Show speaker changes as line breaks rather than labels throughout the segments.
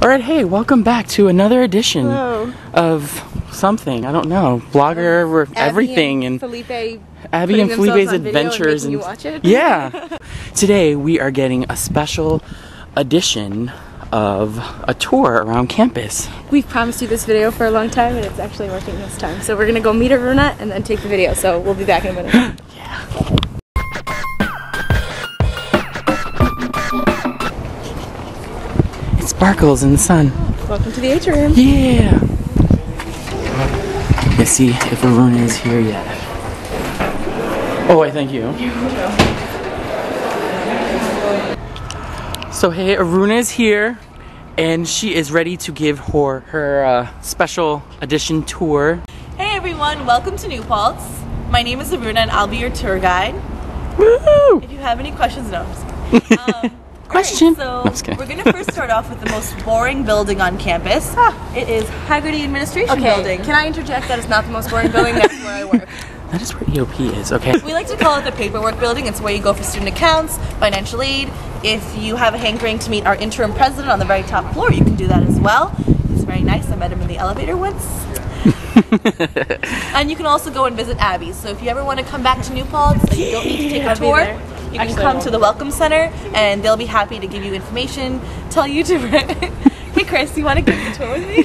Alright, hey, welcome back to another edition
Hello.
of something. I don't know. Blogger or everything. And Abby and Felipe's adventures.
And you watch it?
Yeah. Today we are getting a special edition of a tour around campus.
We've promised you this video for a long time and it's actually working this time. So we're gonna go meet Aruna and then take the video. So we'll be back in a minute.
Yeah. It sparkles in the sun.
Welcome to the atrium.
Yeah. Let's see if Aruna is here yet. Oh, I thank you. So hey, Aruna is here, and she is ready to give her special edition tour.
Hey everyone, welcome to New Paltz. My name is Aruna and I'll be your tour guide.
Woohoo!
If you have any questions, no.
Question?
So
No, just kidding.
we're going to first start off with the most boring building on campus. It is Haggerty Administration Building.
Can I interject that it's not the most boring building? That's where I work.
That is where EOP is, okay.
We like to call it the paperwork building. It's where you go for student accounts, financial aid. If you have a hankering to meet our interim president on the very top floor, you can do that as well. He's very nice. I met him in the elevator once. And you can also go and visit Abby's. So if you ever want to come back to New Paltz and you don't need to take a tour, you can come to the Welcome Center and they'll be happy to give you information, tell you to... Hey Chris, you want to give a tour with me?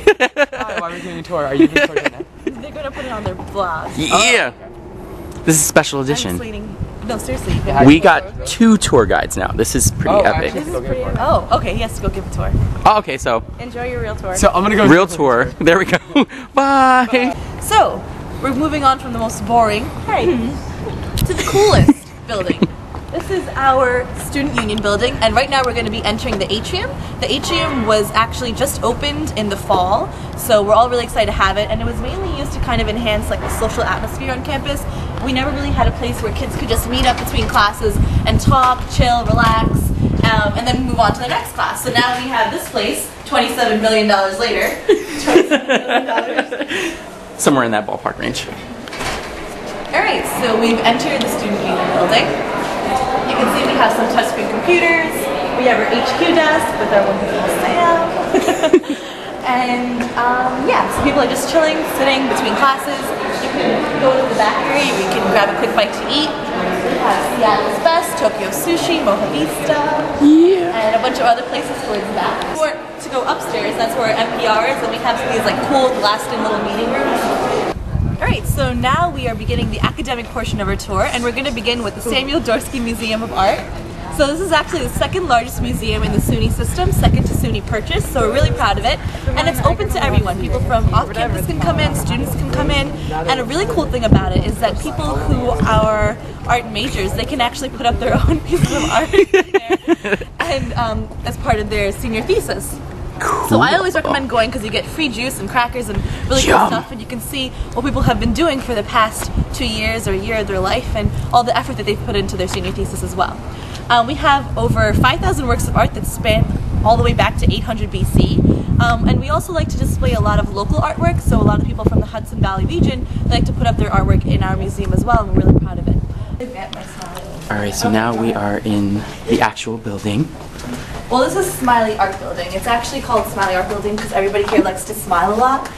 Hi, why are we giving a tour? Are you giving a tour right now?
They're going to put it on their blog.
Yeah! This is a special edition.
No, seriously.
We got 2 tour guides now. This is pretty epic.
Oh, okay, he has to go give a tour.
Oh, okay, so
Enjoy your real tour.
So I'm gonna go
real tour. There we go. Bye!
So, we're moving on from the most boring to the coolest building. This is our student union building, and right now we're going to be entering the atrium. The atrium was actually just opened in the fall, so we're all really excited to have it, and it was mainly used to kind of enhance like the social atmosphere on campus. We never really had a place where kids could just meet up between classes and talk, chill, relax, and then move on to the next class. So now we have this place, $27 million later. $27 million.
Somewhere in that ballpark range.
Alright, so we've entered the student union building. You can see we have some touchscreen computers. We have our HQ desk with our wonderful Sam. And yeah, so people are just chilling, sitting between classes. You can go to the back area, you can grab a quick bite to eat. We have Seattle's Best, Tokyo Sushi, Mojavista, and a bunch of other places towards the back. Or to go upstairs, that's where our NPR is, and we have some of these like cool glassed-in little meeting rooms. Alright, so now we are beginning the academic portion of our tour, and we're going to begin with the Samuel Dorsky Museum of Art. So this is actually the second largest museum in the SUNY system, second to SUNY Purchase, so we're really proud of it. And it's open to everyone. People from off campus can come in, students can come in, and a really cool thing about it is that people who are art majors, they can actually put up their own pieces of art in there, and as part of their senior thesis. Cool. So I always recommend going because you get free juice and crackers and really cool stuff, and you can see what people have been doing for the past 2 years or a year of their life and all the effort that they've put into their senior thesis as well. We have over 5,000 works of art that span all the way back to 800 BC. And we also like to display a lot of local artwork, so a lot of people from the Hudson Valley region like to put up their artwork in our museum as well, and we're really proud of it.
Alright, so now we are in the actual building.
Well, this is Smiley Art Building. It's actually called Smiley Art Building because everybody here likes to smile a lot.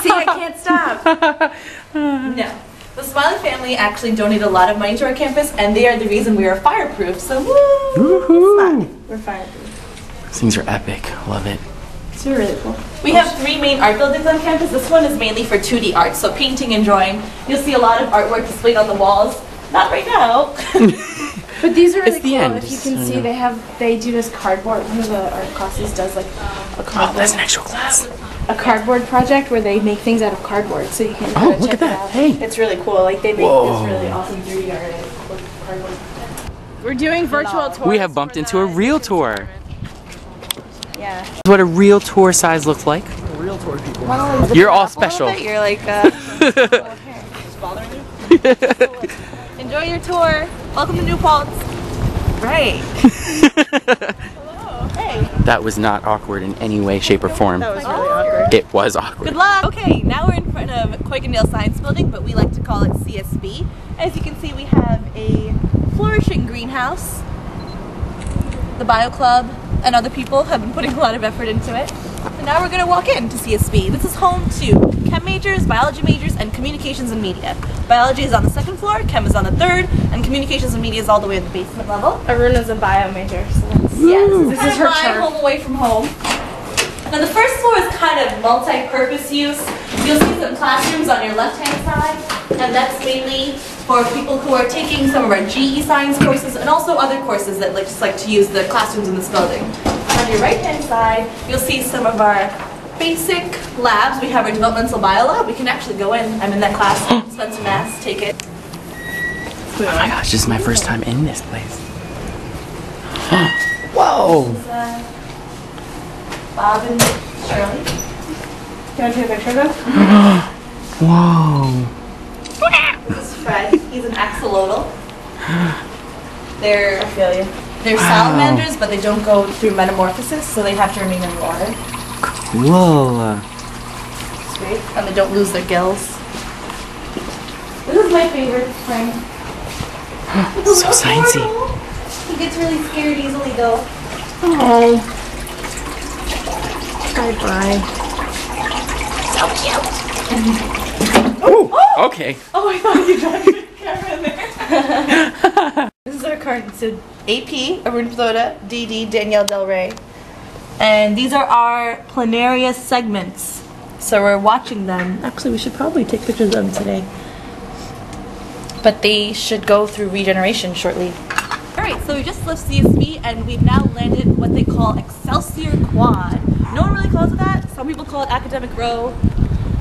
See, I can't stop. No. The Smiley family actually donated a lot of money to our campus, and they are the reason we are fireproof. So, woo! Smiley. We're fireproof.
These things are epic. Love it.
It's really cool. We have 3 main art buildings on campus. This one is mainly for 2D art, so painting and drawing. You'll see a lot of artwork displayed on the walls. Not right now.
But these are really cool.
End.
If you can see, they do this cardboard. One of the art classes does like a cardboard.
Oh, that's an actual class.
A cardboard project where they make things out of cardboard, so you can.
Oh, look
check
at that!
It out.
Hey,
it's really cool. Like they make this really awesome 3D art with cardboard. We're doing virtual tours.
we have bumped into a real tour.
Yeah.
This is what a real tour size looks like.
Real tour people.
You're all special.
You're like, enjoy your tour. Welcome to New Paltz. Right. Hello. Hey.
That was not awkward in any way, shape, or form.
That was really awkward.
It was awkward.
Good luck. Okay, now we're in front of Koikendale Science Building, but we like to call it CSB. As you can see, we have a flourishing greenhouse. the bio club, and other people have been putting a lot of effort into it. And now we're going to walk in to CSB. This is home to chem majors, biology majors, and communications and media. Biology is on the 2nd floor, chem is on the 3rd, and communications and media is all the way at the basement level.
Aruna's a bio major, so that's,
This is
her
my
chart.
home away from home. Now the first floor is kind of multi-purpose use. You'll see some classrooms on your left-hand side, and that's mainly for people who are taking some of our GE science courses and also other courses that just like to use the classrooms in this building. On your right-hand side, you'll see some of our basic labs. We have our developmental bio lab. We can actually go in. I'm in that class. Spencer Mass, take it.
Oh my gosh, this is my first time in this place. Whoa!
This is, Bob and Shirley.
Do you want to take a picture of them?
Whoa!
This is Fred. He's an axolotl. They're
Failure.
salamanders, but they don't go through metamorphosis, so they have to remain in water.
Whoa!
Straight, and they don't lose their gills. This is my favorite spring.
So sciencey.
He gets really scared easily, though.
Oh. Bye-bye.
So cute.
Oh! Okay.
Oh, I thought you dropped the camera in there. This is our current AP, Aruna Pilota, DD, Danielle Del Rey. And these are our planarius segments. So we're watching them. Actually, we should probably take pictures of them today. But they should go through regeneration shortly. Alright, so we just left CSB and we've now landed what they call Excelsior Quad. No one really calls it that. Some people call it Academic Row.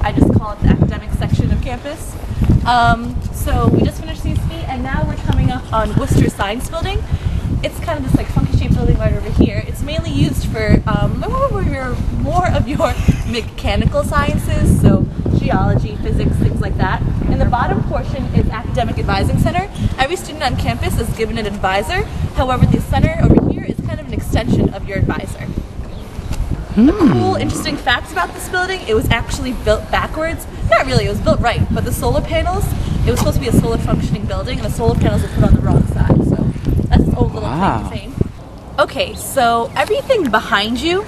I just call it the academic section of campus. So we just finished CSB and now we're coming up on Worcester Science Building. It's kind of this like funky shaped building right over here. It's mainly used for more of your mechanical sciences, so geology, physics, things like that. And the bottom portion is Academic Advising Center. Every student on campus is given an advisor. However, the center over here is kind of an extension of your advisor. The cool, interesting facts about this building, it was actually built backwards. Not really, it was built right, but the solar panels, it was supposed to be a solar functioning building, and the solar panels were put on the wrong side, so that's its own little claim to fame. Okay, so everything behind you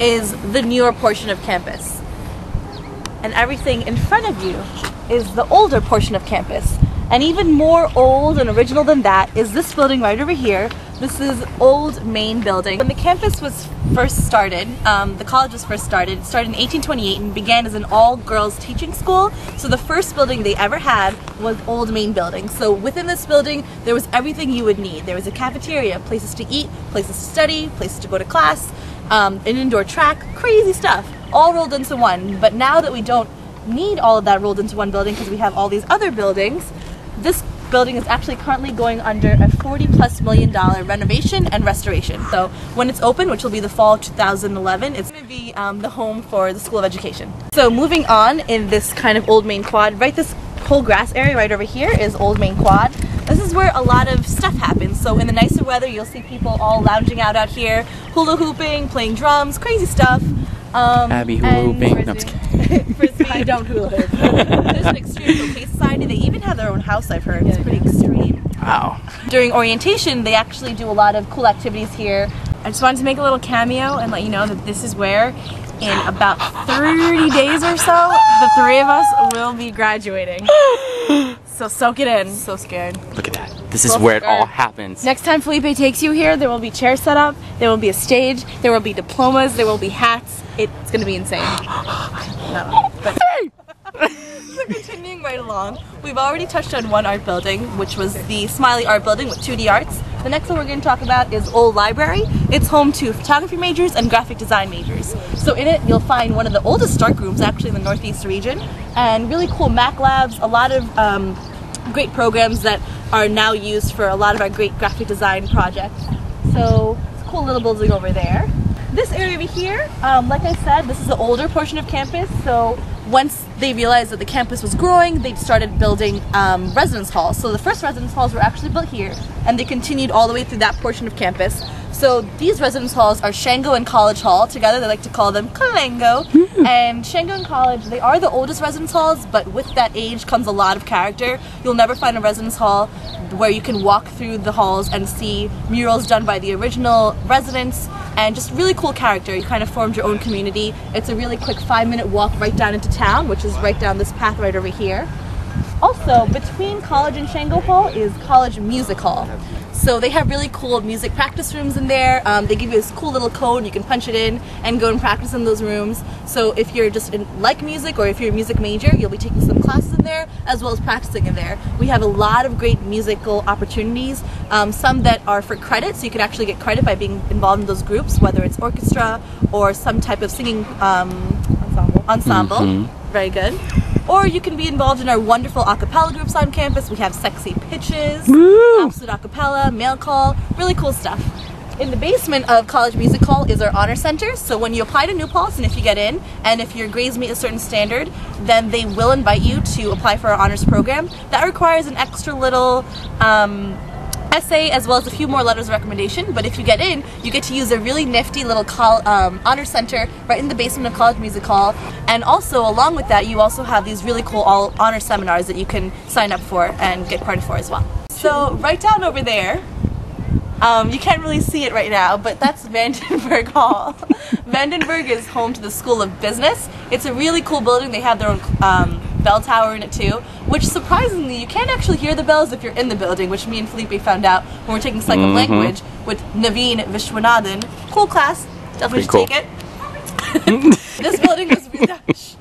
is the newer portion of campus. And everything in front of you is the older portion of campus. And even more old and original than that is this building right over here. This is old main building. When the campus was first started, the college was first started, it started in 1828 and began as an all-girls teaching school. So the first building they ever had was old main building. So within this building, there was everything you would need. There was a cafeteria, places to eat, places to study, places to go to class, an indoor track, crazy stuff, all rolled into one. But now that we don't need all of that rolled into one building because we have all these other buildings, this building is actually currently going under a $40+ million renovation and restoration. So when it's open, which will be the fall of 2011, it's going to be the home for the School of Education. So moving on in this kind of old main quad, right, this whole grass area right over here is old main quad. This is where a lot of stuff happens. So in the nicer weather, you'll see people all lounging out here, hula hooping, playing drums, crazy stuff.
Abby hula hooping. No, I'm just kidding.
Frisbee. I don't hula hoop. There's an extreme croquet society. They even have their own house, I've heard. It's pretty extreme.
Wow.
During orientation, they actually do a lot of cool activities here.
I just wanted to make a little cameo and let you know that this is where, in about 30 days or so, the three of us will be graduating. So soak it in.
So scared.
Look at that. This is where it all happens.
Next time Felipe takes you here, there will be chairs set up, there will be a stage, there will be diplomas, there will be hats. It's going to be insane. No, but
So continuing right along, we've already touched on one art building, which was the Smiley Art Building with 2D arts. The next one we're going to talk about is Old Library. It's home to photography majors and graphic design majors. So in it, you'll find one of the oldest dark rooms actually in the Northeast region, and really cool Mac labs, a lot of great programs that are now used for a lot of our great graphic design projects. So it's a cool little building over there. This area over here, like I said, this is the older portion of campus. So once they realized that the campus was growing, they started building residence halls. So the first residence halls were actually built here, and they continued all the way through that portion of campus. So these residence halls are Shango and College Hall. Together they like to call them Kalango. And Shango and College, they are the oldest residence halls, but with that age comes a lot of character. You'll never find a residence hall where you can walk through the halls and see murals done by the original residents and just really cool character. You kind of formed your own community. It's a really quick 5-minute walk right down into town, which is right down this path right over here. Also, between College and Shango Hall is College Music Hall. So they have really cool music practice rooms in there. They give you this cool little code, you can punch it in and go and practice in those rooms. So if you're just like music, or if you're a music major, you'll be taking some classes in there as well as practicing in there. We have a lot of great musical opportunities, some that are for credit, so you can actually get credit by being involved in those groups, whether it's orchestra or some type of singing ensemble. Very good. Or you can be involved in our wonderful a cappella groups on campus. We have sexy pitches, absolute a cappella, mail call, really cool stuff. In the basement of College Music Hall is our honor center. So when you apply to New Paltz, and if you get in, and if your grades meet a certain standard, then they will invite you to apply for our honors program. That requires an extra little essay as well as a few more letters of recommendation, but if you get in, you get to use a really nifty little honor center right in the basement of College Music Hall. And also along with that, you also have these really cool all honor seminars that you can sign up for and get credit for as well. So right down over there, you can't really see it right now, but that's Vandenberg Hall. Vandenberg is home to the School of Business. It's a really cool building. They have their own bell tower in it too, which surprisingly you can't actually hear the bells if you're in the building, which me and Felipe found out when we're taking Psych of Language with Naveen Vishwanathan. Cool class, definitely should take it. This building was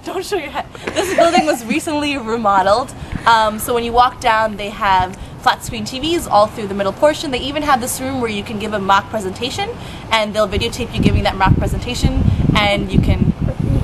don't show your head. This building was recently remodeled, so when you walk down, they have flat screen TVs all through the middle portion. They even have this room where you can give a mock presentation, and they'll videotape you giving that mock presentation, and you can,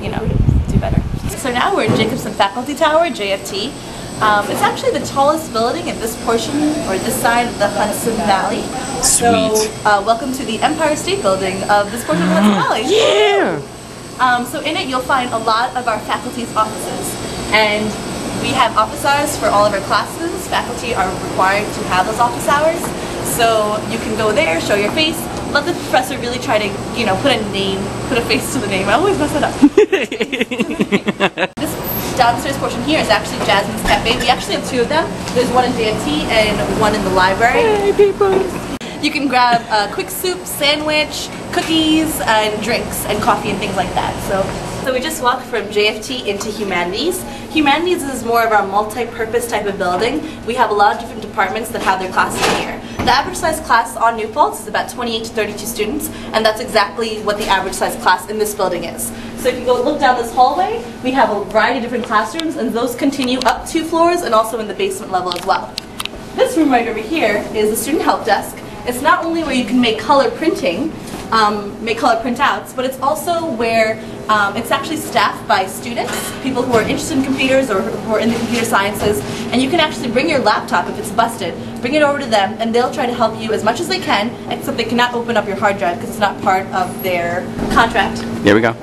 you know, do better. So now we're in Jacobson Faculty Tower, JFT. It's actually the tallest building in this portion, or this side of the Hudson Valley.
Sweet.
So welcome to the Empire State Building of this portion of the Hudson Valley.
Yeah!
So in it you'll find a lot of our faculty's offices, and we have office hours for all of our classes. Faculty are required to have those office hours, so you can go there, show your face, let the professor really try to, you know, put a face to the name. I always mess it up. This downstairs portion here is actually Jasmine's Cafe. We actually have 2 of them. There's one in JFT and one in the library.
Hey people!
You can grab a quick soup, sandwich, cookies, and drinks, and coffee and things like that. So we just walked from JFT into Humanities. Humanities is more of our multi-purpose type of building. We have a lot of different departments that have their classes here. The average size class on New Paltz is about 28 to 32 students, and that's exactly what the average size class in this building is. So if you go look down this hallway, we have a variety of different classrooms, and those continue up 2 floors and also in the basement level as well. This room right over here is the student help desk. It's not only where you can make color printing, make color printouts, but it's also where it's actually staffed by students, people who are interested in computers or who are in the computer sciences, and you can actually bring your laptop if it's busted, bring it over to them, and they'll try to help you as much as they can, except they cannot open up your hard drive because it's not part of their contract.
There we go.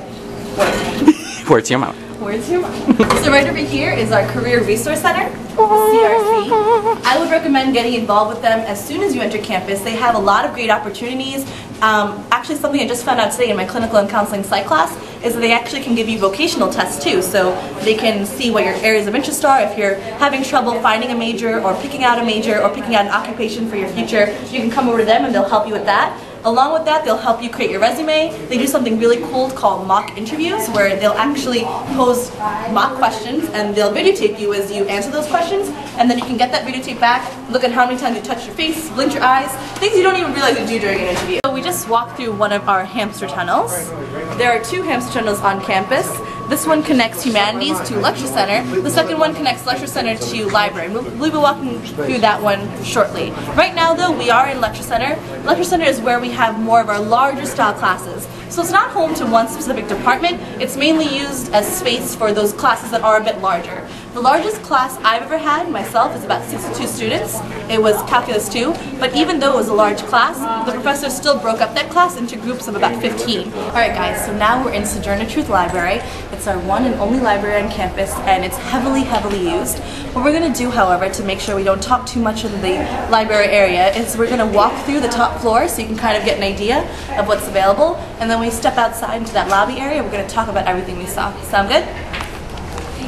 Words to your mouth.
Words to your mouth. So right over here is our Career Resource Center, CRC. I would recommend getting involved with them as soon as you enter campus. They have a lot of great opportunities. Actually, something I just found out today in my clinical and counseling psych class is that they actually can give you vocational tests too. So they can see what your areas of interest are. If you're having trouble finding a major or picking out a major or picking out an occupation for your future, you can come over to them and they'll help you with that. Along with that, they'll help you create your resume. They do something really cool called mock interviews, where they'll actually pose mock questions and they'll videotape you as you answer those questions, and then you can get that videotape back, look at how many times you touch your face, blink your eyes, things you don't even realize you do during an interview. So we just walked through one of our hamster tunnels. There are 2 hamster tunnels on campus. This one connects Humanities to Lecture Center. The second one connects Lecture Center to Library. We'll be walking through that one shortly. Right now though, we are in Lecture Center. Lecture Center is where we have more of our larger style classes. So it's not home to one specific department. It's mainly used as space for those classes that are a bit larger. The largest class I've ever had myself is about 62 students. It was Calculus 2, but even though it was a large class, the professor still broke up that class into groups of about 15. Alright guys, so now we're in Sojourner Truth Library. It's our one and only library on campus, and it's heavily used. What we're going to do, however, to make sure we don't talk too much in the library area, is we're going to walk through the top floor so you can kind of get an idea of what's available, and then when we step outside into that lobby area, we're going to talk about everything we saw. Sound good?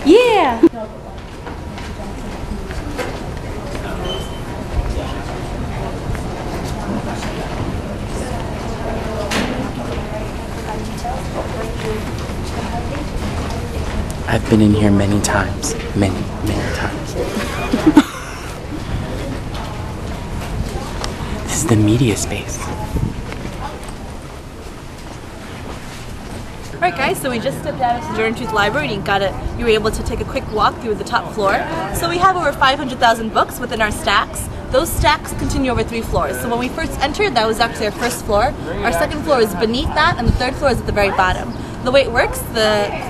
Yeah!
I've been in here many times. Many times. This is the media space.
Alright guys, so we just stepped out of Sojourner Truth Library and you were able to take a quick walk through the top floor. So we have over 500,000 books within our stacks. Those stacks continue over 3 floors. So when we first entered, that was actually our first floor. Our second floor is beneath that, and the third floor is at the very bottom. The way it works, the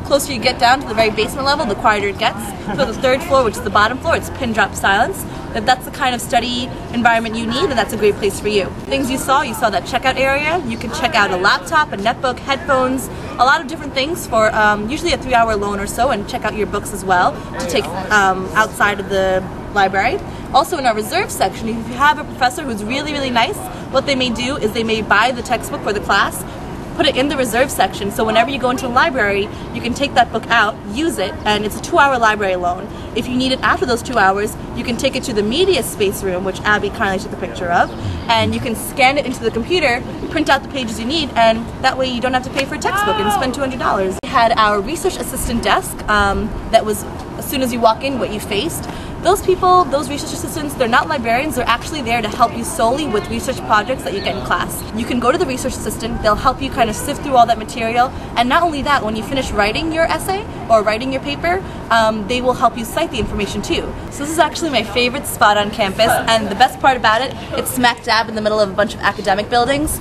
closer you get down to the very basement level, the quieter it gets. So the third floor, which is the bottom floor, it's pin drop silence. If that's the kind of study environment you need, then that's a great place for you. Things you saw that checkout area. You can check out a laptop, a netbook, headphones, a lot of different things for usually a 3-hour loan or so, and check out your books as well to take outside of the library. Also in our reserve section, if you have a professor who's really nice, what they may do is they may buy the textbook for the class, put it in the reserve section, so whenever you go into the library, you can take that book out, use it, and it's a 2-hour library loan. If you need it after those 2 hours, you can take it to the media space room, which Abby kindly took a picture of, and you can scan it into the computer, print out the pages you need, and that way you don't have to pay for a textbook and spend $200. We had our research assistant desk that was, as soon as you walk in, what you faced. Those people, those research assistants, they're not librarians, they're actually there to help you solely with research projects that you get in class. You can go to the research assistant, they'll help you kind of sift through all that material, and not only that, when you finish writing your essay or writing your paper, they will help you cite the information too. So this is actually my favorite spot on campus, and the best part about it, it's smack dab in the middle of a bunch of academic buildings.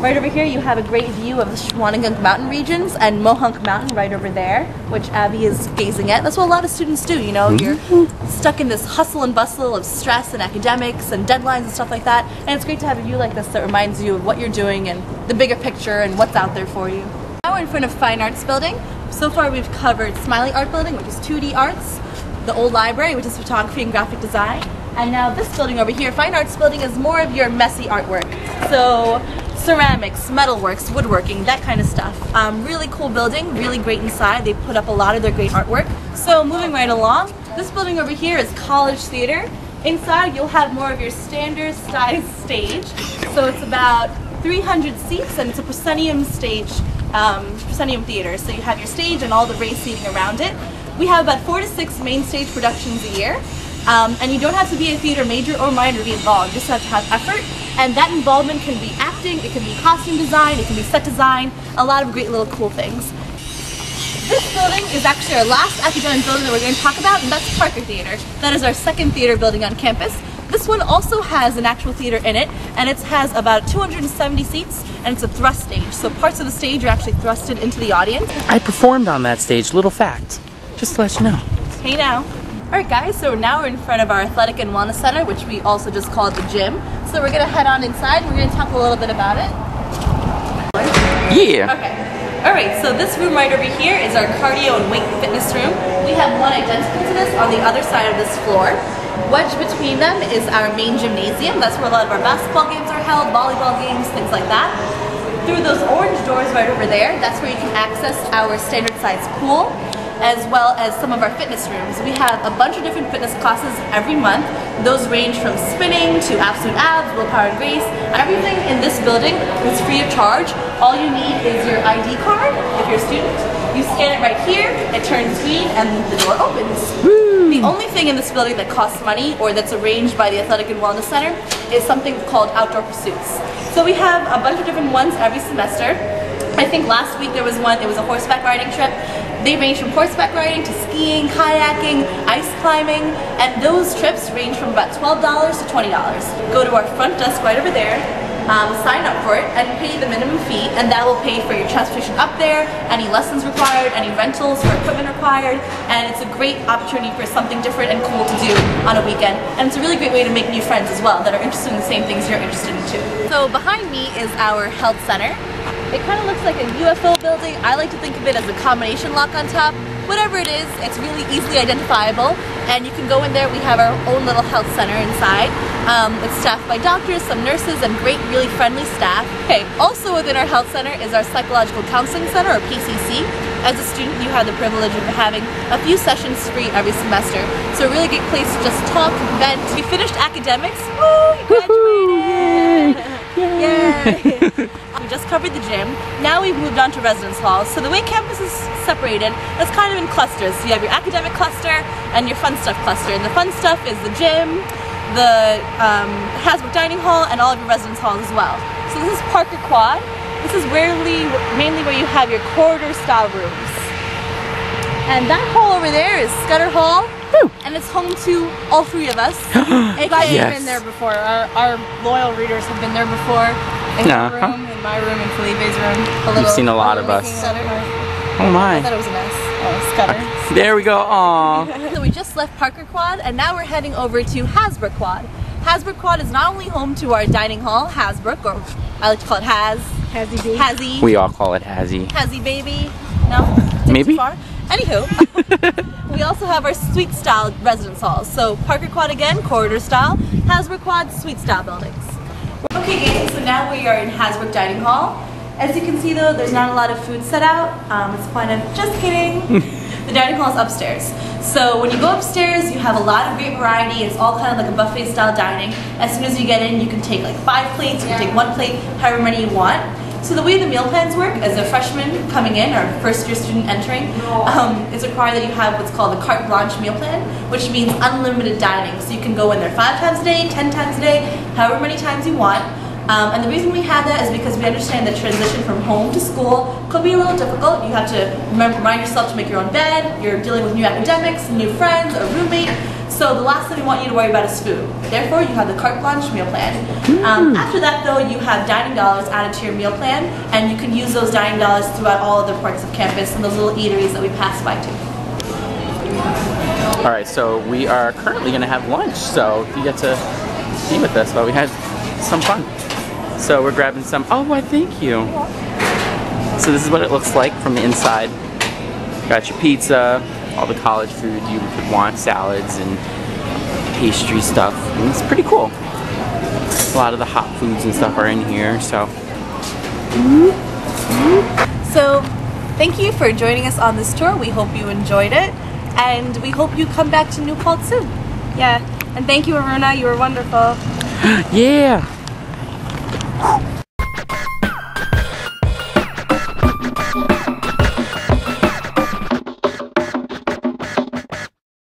Right over here you have a great view of the Shawnigan Mountain regions and Mohonk Mountain right over there, which Abby is gazing at. That's what a lot of students do, you know, you're stuck in this hustle and bustle of stress and academics and deadlines and stuff like that, and it's great to have a view like this that reminds you of what you're doing and the bigger picture and what's out there for you. Now we're in front of Fine Arts Building. So far we've covered Smiley Art Building, which is 2D arts, the old library, which is photography and graphic design, and now this building over here, Fine Arts Building, is more of your messy artwork. So ceramics, metalworks, woodworking, that kind of stuff. Really cool building, really great inside. They put up a lot of their great artwork. So moving right along, this building over here is College Theater. Inside you'll have more of your standard size stage. So it's about 300 seats, and it's a proscenium stage, proscenium theater. So you have your stage and all the raised seating around it. We have about 4 to 6 main stage productions a year. And you don't have to be a theater major or minor to be involved, you just have to have effort, and that involvement can be acting, it can be costume design, it can be set design, a lot of great little cool things. This building is actually our last academic building that we're going to talk about, and that's Parker Theater. That is our second theater building on campus. This one also has an actual theater in it, and it has about 270 seats, and it's a thrust stage, so parts of the stage are actually thrusted into the audience.
I performed on that stage, little fact, just to let you know.
Hey now. Alright guys, so now we're in front of our Athletic and Wellness Center, which we also just call it the gym. So we're going to head on inside and we're going to talk a little bit about it.
Yeah!
Okay. Alright, so this room right over here is our cardio and weight fitness room. We have one identical to this on the other side of this floor. Wedged between them is our main gymnasium. That's where a lot of our basketball games are held, volleyball games, things like that. Through those orange doors right over there, that's where you can access our standard size pool, as well as some of our fitness rooms. We have a bunch of different fitness classes every month. Those range from spinning to absolute abs, willpower and grace. Everything in this building is free of charge. All you need is your ID card if you're a student. You scan it right here, it turns green, and the door opens. Woo. The only thing in this building that costs money or that's arranged by the Athletic and Wellness Center is something called Outdoor Pursuits. So we have a bunch of different ones every semester. I think last week there was one, it was a horseback riding trip. They range from horseback riding to skiing, kayaking, ice climbing, and those trips range from about $12 to $20. Go to our front desk right over there, sign up for it and pay the minimum fee, and that will pay for your transportation up there, any lessons required, any rentals for equipment required, and it's a great opportunity for something different and cool to do on a weekend. And it's a really great way to make new friends as well that are interested in the same things you're interested in too. So behind me is our health center. It kind of looks like a UFO building. I like to think of it as a combination lock on top. Whatever it is, it's really easily identifiable, and you can go in there. We have our own little health center inside. It's staffed by doctors, some nurses, and great, really friendly staff. Okay, also within our health center is our Psychological Counseling Center, or PCC. As a student, you have the privilege of having a few sessions free every semester. So a really great place to just talk, vent. We finished academics. Woo! You graduated! Yay! We just covered the gym. Now we've moved on to residence halls. So the way campus is separated, it's kind of in clusters. So you have your academic cluster and your fun stuff cluster. And the fun stuff is the gym, the Hasbrook dining hall, and all of your residence halls as well. So this is Parker Quad. This is mainly where you have your corridor style rooms. And that hall over there is Scudder Hall. Woo. And it's home to all three of us.
I've been there before. Our loyal readers have been there before. In your room, in my room, in Felipe's room.
You've seen a lot of us. Oh my.
I thought it was a mess. Oh, Scudder.
There we go. Aww.
So we just left Parker Quad, and now we're heading over to Hasbrook Quad. Hasbrook Quad is not only home to our dining hall, Hasbrook, or I like to call it Hazzy.
We all call it Hazzy.
Hazzy baby. No?
Maybe.
Too far? Anywho, we also have our suite style residence halls. So Parker Quad again, corridor style. Hasbrook Quad, suite style buildings. Okay gang, so now we are in Hasbrook Dining Hall. As you can see though, there's not a lot of food set out. It's kind of, just kidding. The dining hall is upstairs. So when you go upstairs, you have a lot of great variety. It's all kind of like a buffet style dining. As soon as you get in, you can take like 5 plates, you can take 1 plate, however many you want. So the way the meal plans work, as a freshman coming in, or first year student entering, it's required that you have what's called the carte blanche meal plan, which means unlimited dining. So you can go in there 5 times a day, 10 times a day, however many times you want. And the reason we have that is because we understand that transition from home to school could be a little difficult. You have to remind yourself to make your own bed, you're dealing with new academics, new friends, a roommate. So the last thing we want you to worry about is food. Therefore, you have the carte blanche meal plan. After that though, you have dining dollars added to your meal plan, and you can use those dining dollars throughout all other parts of campus and those little eateries that we pass by too.
Alright, so we are currently going to have lunch, so you get to be with us while we had some fun. So we're grabbing some, oh why thank you. So this is what it looks like from the inside. Got your pizza, all the college food you could want, salads and pastry stuff. And it's pretty cool. A lot of the hot foods and stuff are in here, so.
So thank you for joining us on this tour. We hope you enjoyed it, and we hope you come back to New Paltz soon.
Yeah, and thank you Aruna, you were wonderful.
Yeah.